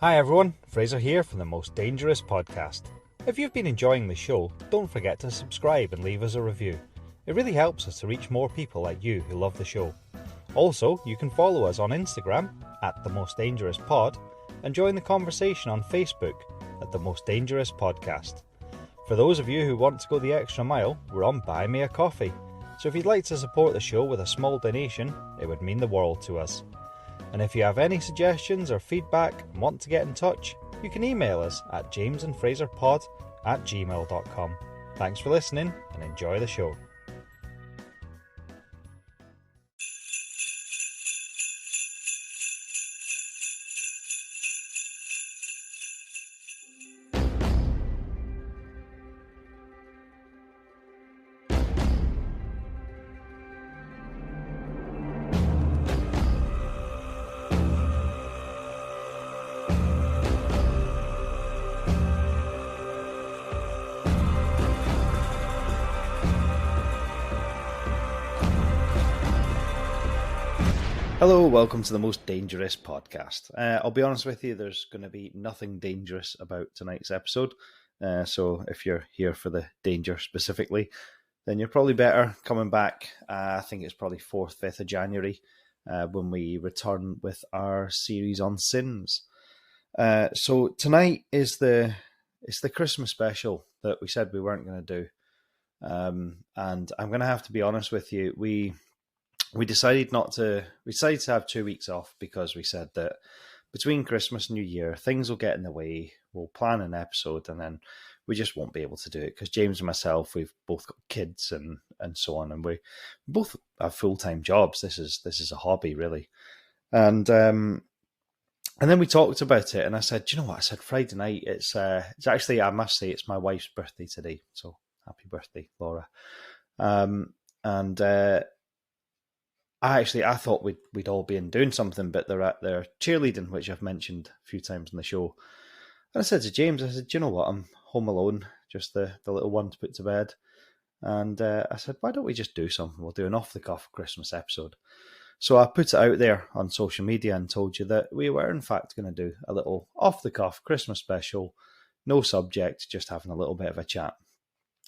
Hi everyone, Fraser here from the Most Dangerous Podcast. If you've been enjoying the show, don't forget to subscribe and leave us a review. It really helps us to reach more people like you who love the show. Also, you can follow us on Instagram at The Most Dangerous Pod and join the conversation on Facebook at The Most Dangerous Podcast. For those of you who want to go the extra mile, we're on Buy Me a Coffee. So if you'd like to support the show with a small donation, it would mean the world to us. And if you have any suggestions or feedback and want to get in touch, you can email us at jamesandfraserpod@gmail.com. Thanks for listening and enjoy the show. Hello, welcome to the Most Dangerous Podcast. I'll be honest with you, there's going to be nothing dangerous about tonight's episode. So if you're here for the danger specifically, then you're probably better coming back. I think it's probably 4th, 5th of January when we return with our series on sins. So tonight is the Christmas special that we said we weren't going to do. And I'm going to have to be honest with you, we decided to have 2 weeks off because we said that between Christmas and New Year, things will get in the way. We'll plan an episode and then we just won't be able to do it because James and myself, we've both got kids and so on, and we both have full-time jobs. This is a hobby, really. And then we talked about it, and I said, do you know what? I said Friday night. It's actually, I must say, it's my wife's birthday today. So happy birthday, Laura. I thought we'd all be in doing something, but they're at their cheerleading, which I've mentioned a few times in the show. And I said to James, I said, do you know what? I'm home alone, just the little one to put to bed. And I said, why don't we just do something? We'll do an off-the-cuff Christmas episode. So I put it out there on social media and told you that we were in fact going to do a little off-the-cuff Christmas special, no subject, just having a little bit of a chat.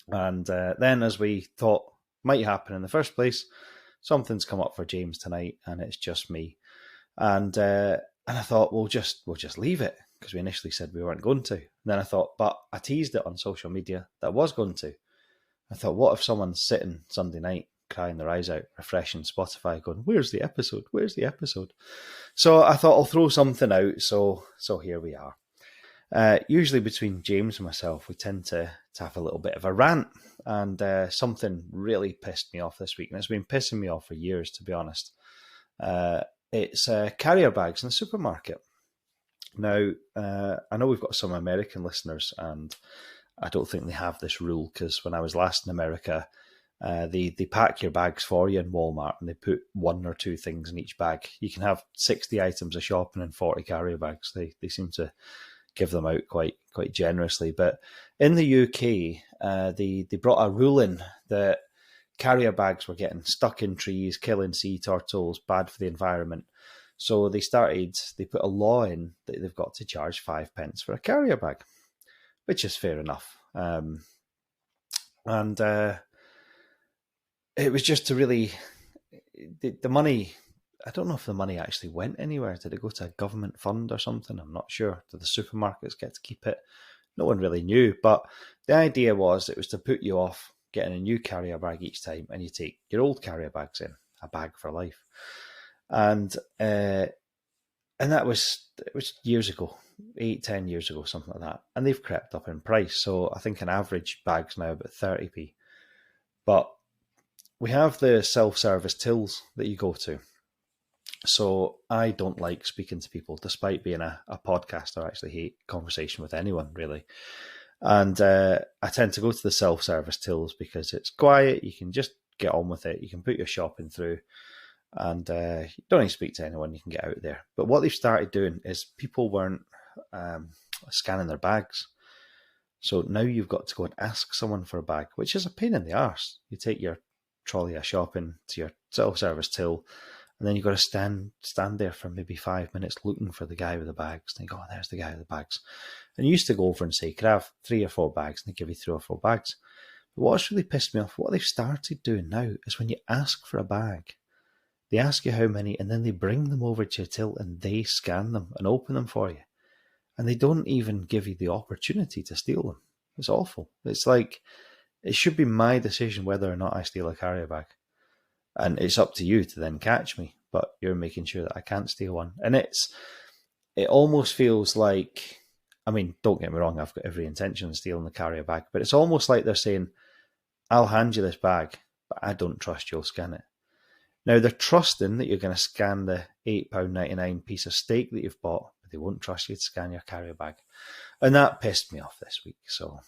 And then, as we thought might happen in the first place, something's come up for James tonight, and it's just me. And I thought we'll just leave it because we initially said we weren't going to. And then I thought, but I teased it on social media that I was going to. I thought, what if someone's sitting Sunday night crying their eyes out, refreshing Spotify, going, "Where's the episode? Where's the episode?" So I thought I'll throw something out. So here we are. Usually between James and myself, we tend to have a little bit of a rant, and something really pissed me off this week, and it's been pissing me off for years, to be honest. It's carrier bags in the supermarket. Now, I know we've got some American listeners, and I don't think they have this rule, because when I was last in America, they pack your bags for you in Walmart, and they put 1 or 2 things in each bag. You can have 60 items of shopping and 40 carrier bags. They seem to give them out quite generously. But in the UK, they brought a rule in that carrier bags were getting stuck in trees, killing sea turtles, bad for the environment. So they put a law in that they've got to charge 5 pence for a carrier bag, which is fair enough. And it was just to really, the money, I don't know if the money actually went anywhere. Did it go to a government fund or something? I'm not sure. Did the supermarkets get to keep it? No one really knew. But the idea was it was to put you off getting a new carrier bag each time, and you take your old carrier bags in, a bag for life. And it was years ago, 8-10 years ago, something like that. And they've crept up in price. So I think an average bag's now about 30p. But we have the self-service tills that you go to. So I don't like speaking to people, despite being a podcaster. I actually hate conversation with anyone, really. And I tend to go to the self-service tills because it's quiet. You can just get on with it. You can put your shopping through, and you don't need to speak to anyone. You can get out there. But what they've started doing is people weren't scanning their bags. So now you've got to go and ask someone for a bag, which is a pain in the arse. You take your trolley of shopping to your self-service till, And then you've got to stand there for maybe 5 minutes looking for the guy with the bags. And you go, oh, there's the guy with the bags. And you used to go over and say, could I have 3 or 4 bags? And they give you 3 or 4 bags. But what's really pissed me off, what they've started doing now is when you ask for a bag, they ask you how many, and then they bring them over to your till and they scan them and open them for you. And they don't even give you the opportunity to steal them. It's awful. It's like, it should be my decision whether or not I steal a carrier bag. And it's up to you to then catch me, but you're making sure that I can't steal one. And it almost feels like, I mean, don't get me wrong, I've got every intention of stealing the carrier bag, but it's almost like they're saying, I'll hand you this bag, but I don't trust you'll scan it. Now, they're trusting that you're going to scan the £8.99 piece of steak that you've bought, but they won't trust you to scan your carrier bag. And that pissed me off this week. So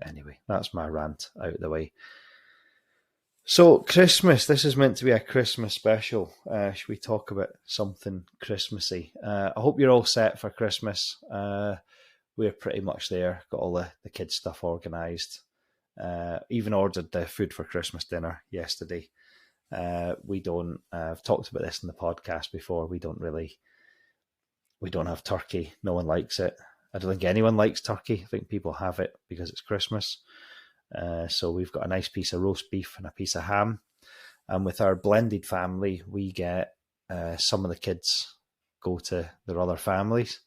anyway, that's my rant out of the way. So Christmas, this is meant to be a Christmas special. Should we talk about something Christmassy? I hope you're all set for Christmas. We're pretty much there. Got all the kids' stuff organised. Even ordered the food for Christmas dinner yesterday. We don't, I've talked about this in the podcast before, we don't have turkey. No one likes it. I don't think anyone likes turkey. I think people have it because it's Christmas. So we've got a nice piece of roast beef and a piece of ham. And with our blended family, we get some of the kids go to their other families.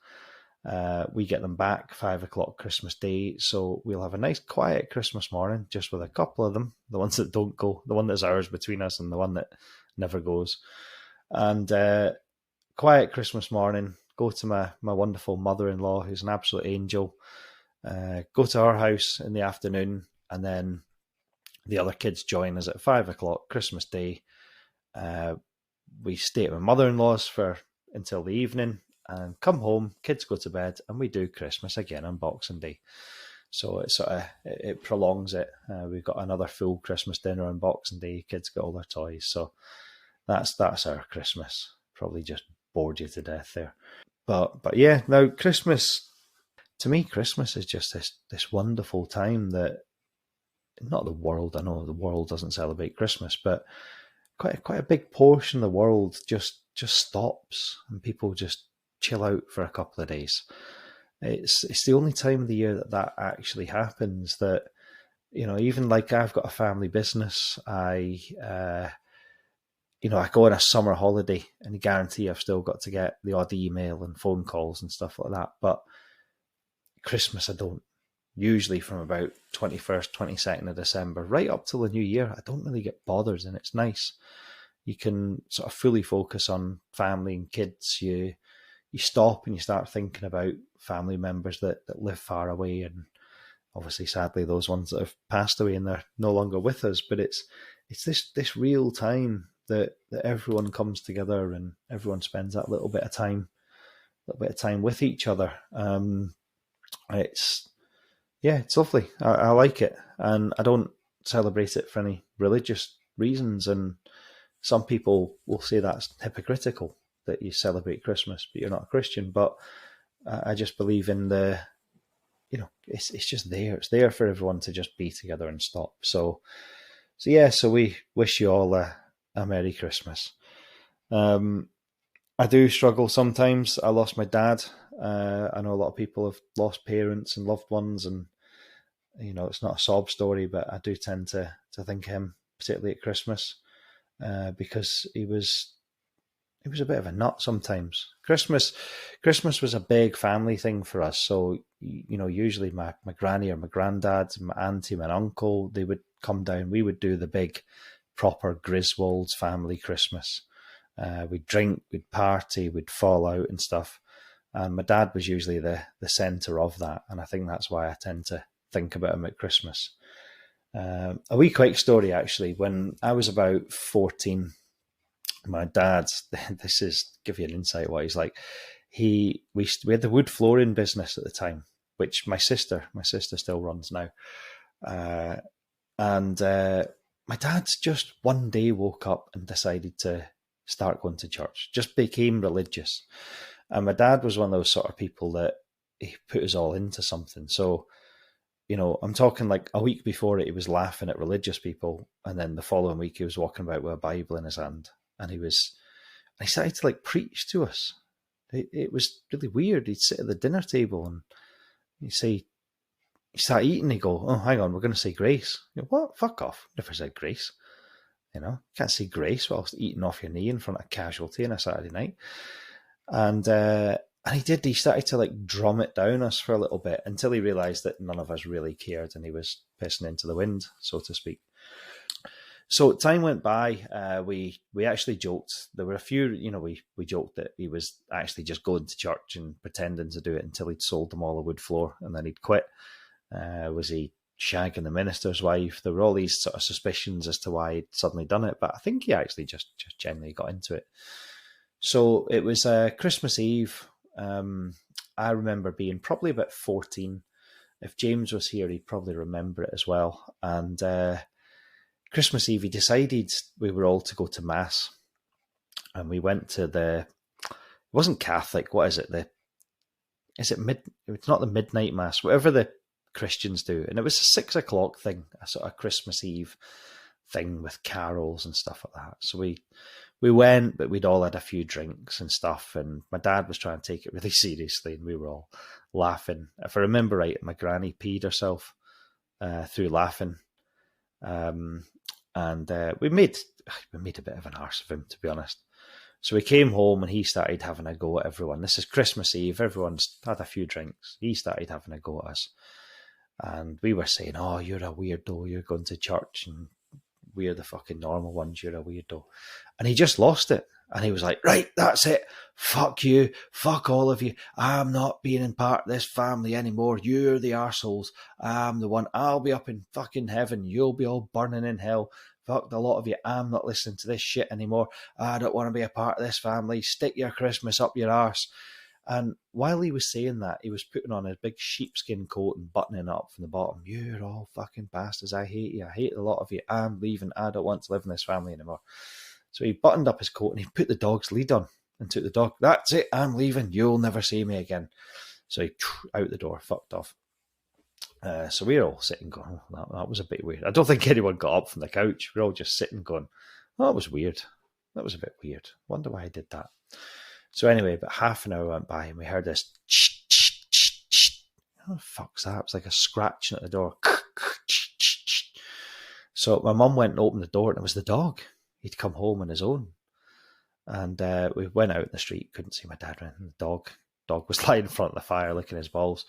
We get them back 5 o'clock Christmas Day. So we'll have a nice quiet Christmas morning just with a couple of them, the ones that don't go, the one that's ours between us and the one that never goes. And quiet Christmas morning, go to my wonderful mother-in-law, who's an absolute angel. Go to our house in the afternoon, and then the other kids join us at 5 o'clock Christmas Day. We stay at my mother-in-law's until the evening and come home, kids go to bed, and we do Christmas again on Boxing Day. So it prolongs it. We've got another full Christmas dinner on Boxing Day. Kids get all their toys. So that's our Christmas. Probably just bored you to death there. But yeah, now Christmas, to me, Christmas is just this wonderful time that, not the world, I know the world doesn't celebrate Christmas, but quite a big portion of the world just stops and people just chill out for a couple of days. It's the only time of the year that actually happens. That, even like I've got a family business, I go on a summer holiday and I guarantee I've still got to get the odd email and phone calls and stuff like that. But Christmas I don't. Usually from about 21st, 22nd of December, right up till the new year, I don't really get bothered, and it's nice. You can sort of fully focus on family and kids. You stop and you start thinking about family members that live far away, and obviously, sadly, those ones that have passed away and they're no longer with us. But it's this real time that everyone comes together and everyone spends that little bit of time with each other. It's lovely. I like it, and I don't celebrate it for any religious reasons. And some people will say that's hypocritical, that you celebrate Christmas but you're not a Christian. But I just believe in it's just there. It's there for everyone to just be together and stop. So we wish you all a Merry Christmas. I do struggle sometimes. I lost my dad. I know a lot of people have lost parents and loved ones, and it's not a sob story, but I do tend to think of him, particularly at Christmas, because he was a bit of a nut sometimes. Christmas was a big family thing for us. So usually my granny or my granddad, my auntie, my uncle, they would come down. We would do the big proper Griswold's family Christmas. We'd drink, we'd party, we'd fall out and stuff. And my dad was usually the centre of that. And I think that's why I tend to think about him at Christmas. A wee quick story, actually. When I was about 14, my dad, this is give you an insight what he's like. We had the wood flooring business at the time, which my sister still runs now. And my dad's just one day woke up and decided to start going to church, just became religious. And my dad was one of those sort of people that he put us all into something. So, I'm talking like a week before it, he was laughing at religious people. And then the following week he was walking about with a Bible in his hand. And he was, And he started to like preach to us. It was really weird. He'd sit at the dinner table and he'd say, you start eating, he'd go, oh, hang on, we're going to say grace. You go, what? Fuck off. Never said grace. You know, can't say grace whilst eating off your knee in front of a casualty on a Saturday night. And he did. He started to like drum it down us for a little bit until he realised that none of us really cared and he was pissing into the wind, so to speak. So time went by. We actually joked. There were a few, we joked that he was actually just going to church and pretending to do it until he'd sold them all a wood floor and then he'd quit. Was he shagging the minister's wife? There were all these sort of suspicions as to why he'd suddenly done it, but I think he actually just genuinely got into it. So it was Christmas Eve. I remember being probably about 14. If James was here, he'd probably remember it as well. And Christmas Eve, he decided we were all to go to Mass. And we went to it wasn't Catholic, what is it? It's not the midnight Mass, whatever the Christians do. And it was a 6 o'clock thing, a sort of Christmas Eve thing with carols and stuff like that. So we went, but we'd all had a few drinks and stuff, and my dad was trying to take it really seriously, and we were all laughing. If I remember right, my granny peed herself through laughing, and we made a bit of an arse of him, to be honest. So we came home, and he started having a go at everyone. This is Christmas Eve, everyone's had a few drinks. He started having a go at us, and we were saying, oh, you're a weirdo, you're going to church, and we're the fucking normal ones, you're a weirdo. And he just lost it. And he was like, right, that's it. Fuck you. Fuck all of you. I'm not being in part of this family anymore. You're the arseholes. I'm the one. I'll be up in fucking heaven. You'll be all burning in hell. Fuck the lot of you. I'm not listening to this shit anymore. I don't want to be a part of this family. Stick your Christmas up your arse. And while he was saying that, he was putting on his big sheepskin coat and buttoning up from the bottom. You're all fucking bastards. I hate you. I hate a lot of you. I'm leaving. I don't want to live in this family anymore. So he buttoned up his coat and he put the dog's lead on and took the dog. That's it. I'm leaving. You'll never see me again. So he out the door, fucked off. So we were all sitting going, oh, that was a bit weird. I don't think anyone got up from the couch. We were all just sitting going, oh, that was weird. That was a bit weird. Wonder why I did that. So anyway, about half an hour went by and we heard this. Oh, the fuck's that? It was like a scratching at the door. So my mum went and opened the door and it was the dog. He'd come home on his own. And we went out in the street, couldn't see my dad. And the dog was lying in front of the fire licking his balls.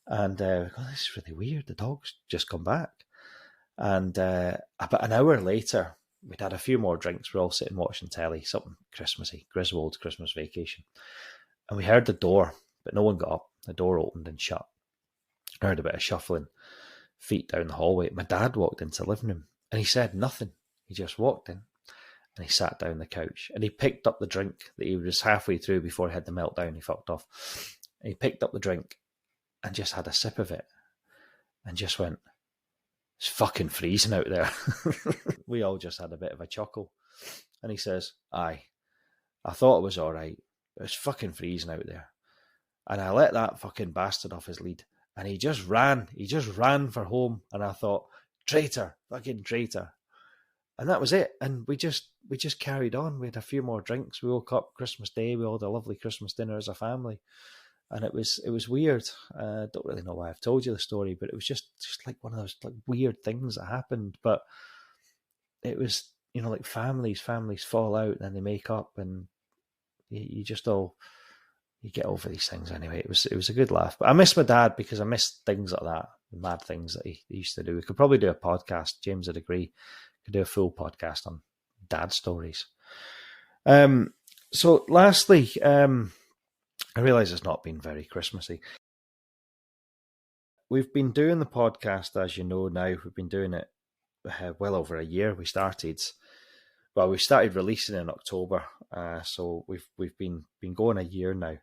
And we go, this is really weird. The dog's just come back. And about an hour later, we'd had a few more drinks. We're all sitting watching telly, something Christmassy, Griswold's Christmas Vacation. And we heard the door, but no one got up. The door opened and shut. I heard a bit of shuffling feet down the hallway. My dad walked into the living room and he said nothing. He just walked in and he sat down on the couch and he picked up the drink that he was halfway through before he had the meltdown. He fucked off. And he picked up the drink and just had a sip of it and just went, it's fucking freezing out there. We all just had a bit of a chuckle. And he says, aye, I thought it was all right, but it's fucking freezing out there. And I let that fucking bastard off his lead. And he just ran for home. And I thought, traitor, fucking traitor. And that was it. And we just carried on. We had a few more drinks. We woke up Christmas Day. We all had a lovely Christmas dinner as a family. And it was weird. I don't really know why I've told you the story, but it was just like one of those like weird things that happened. But it was, like families fall out and then they make up, and you just all you get over these things anyway. It was a good laugh. But I miss my dad because I miss things like that, mad things that he used to do. We could probably do a podcast. James would agree. Could do a full podcast on dad stories. So lastly, I realise it's not been very Christmassy. We've been doing the podcast, as you know now. We've been doing it well over a year. We started releasing in October, so we've been going a year now,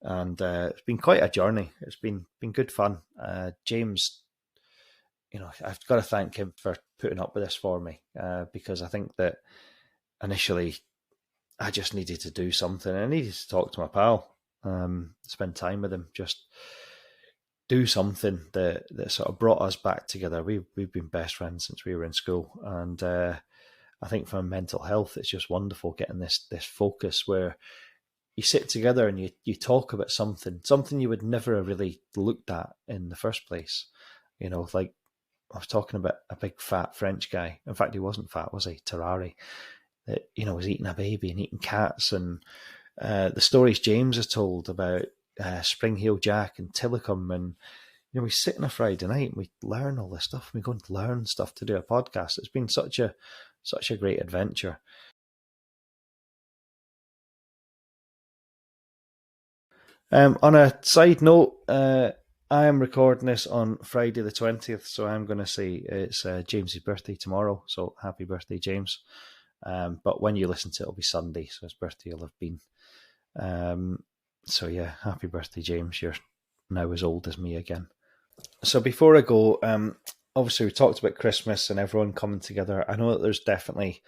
and it's been quite a journey. It's been good fun. James, I've got to thank him for putting up with this for me, because I think that initially I just needed to do something. I needed to talk to my pal. Spend time with him, just do something that sort of brought us back together. We've been best friends since we were in school, and I think for mental health, it's just wonderful getting this focus where you sit together and you talk about something you would never have really looked at in the first place. Like I was talking about a big fat French guy. In fact, he wasn't fat, was he? Terrari. That, was eating a baby and eating cats. And the stories James has told about Spring Heel Jack and Tillicum. And, we sit on a Friday night and we learn all this stuff. We go and learn stuff to do a podcast. It's been such a great adventure. On a side note, I am recording this on Friday the 20th, so I'm going to say it's James's birthday tomorrow, so happy birthday, James. But when you listen to it, it'll be Sunday, so his birthday will have been. So yeah, happy birthday, James. You're now as old as me again. So before I go, obviously we talked about Christmas and everyone coming together. I know that there's definitely,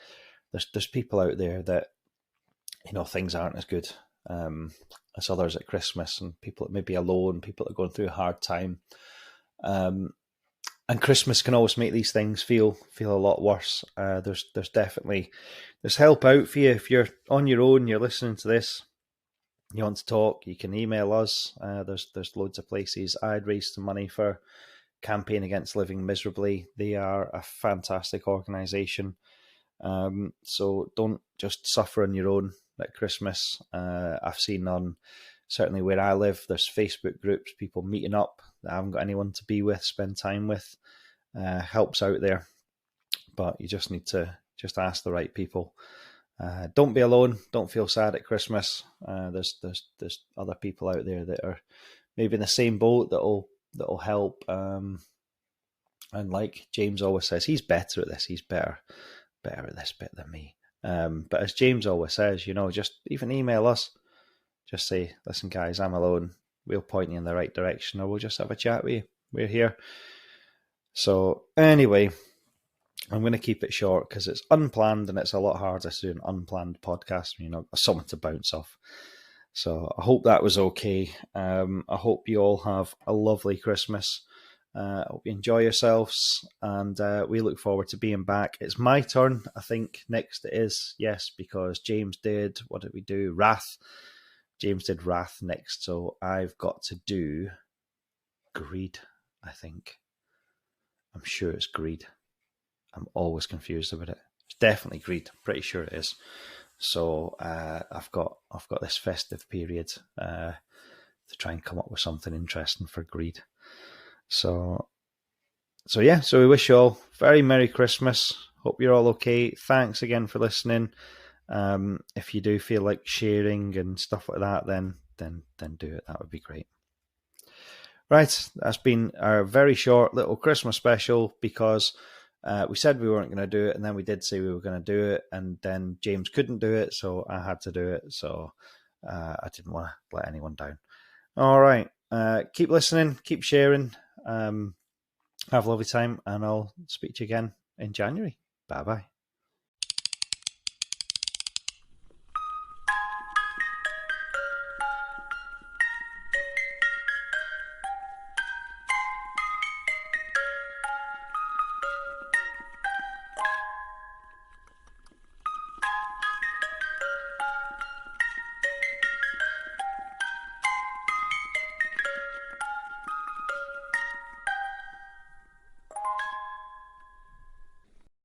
there's people out there that, things aren't as good as others at Christmas, and people that may be alone, people that are going through a hard time. And Christmas can always make these things feel a lot worse. There's definitely help out for you if you're on your own. You're listening to this. You want to talk? You can email us. There's loads of places. I'd raised some money for Campaign Against Living Miserably. They are a fantastic organisation. So don't just suffer on your own at Christmas. I've seen certainly where I live, there's Facebook groups, people meeting up that haven't got anyone to be with, spend time with. Helps out there, but you just need to just ask the right people. Don't be alone. Don't feel sad at Christmas. There's other people out there that are maybe in the same boat that'll help. And like James always says, he's better at this. He's better at this bit than me. But as James always says, just even email us. Just say, listen, guys, I'm alone. We'll point you in the right direction, or we'll just have a chat with you. We're here. So anyway, I'm going to keep it short because it's unplanned and it's a lot harder to do an unplanned podcast when you've not got someone to bounce off. So I hope that was okay. I hope you all have a lovely Christmas. I hope you enjoy yourselves, and we look forward to being back. It's my turn, I think, next it is. Yes, because James did, what did we do? Wrath. James did Wrath next, so I've got to do Greed, I think. I'm sure it's Greed. I'm always confused about it. It's definitely Greed. I'm pretty sure it is. So I've got this festive period to try and come up with something interesting for Greed. So yeah. So we wish you all very Merry Christmas. Hope you're all okay. Thanks again for listening. If you do feel like sharing and stuff like that, then do it. That would be great. Right, that's been our very short little Christmas special because we said we weren't going to do it, and then we did say we were going to do it, and then James couldn't do it, so I had to do it. So I didn't want to let anyone down. All right, keep listening, keep sharing. Have a lovely time, and I'll speak to you again in January. Bye-bye.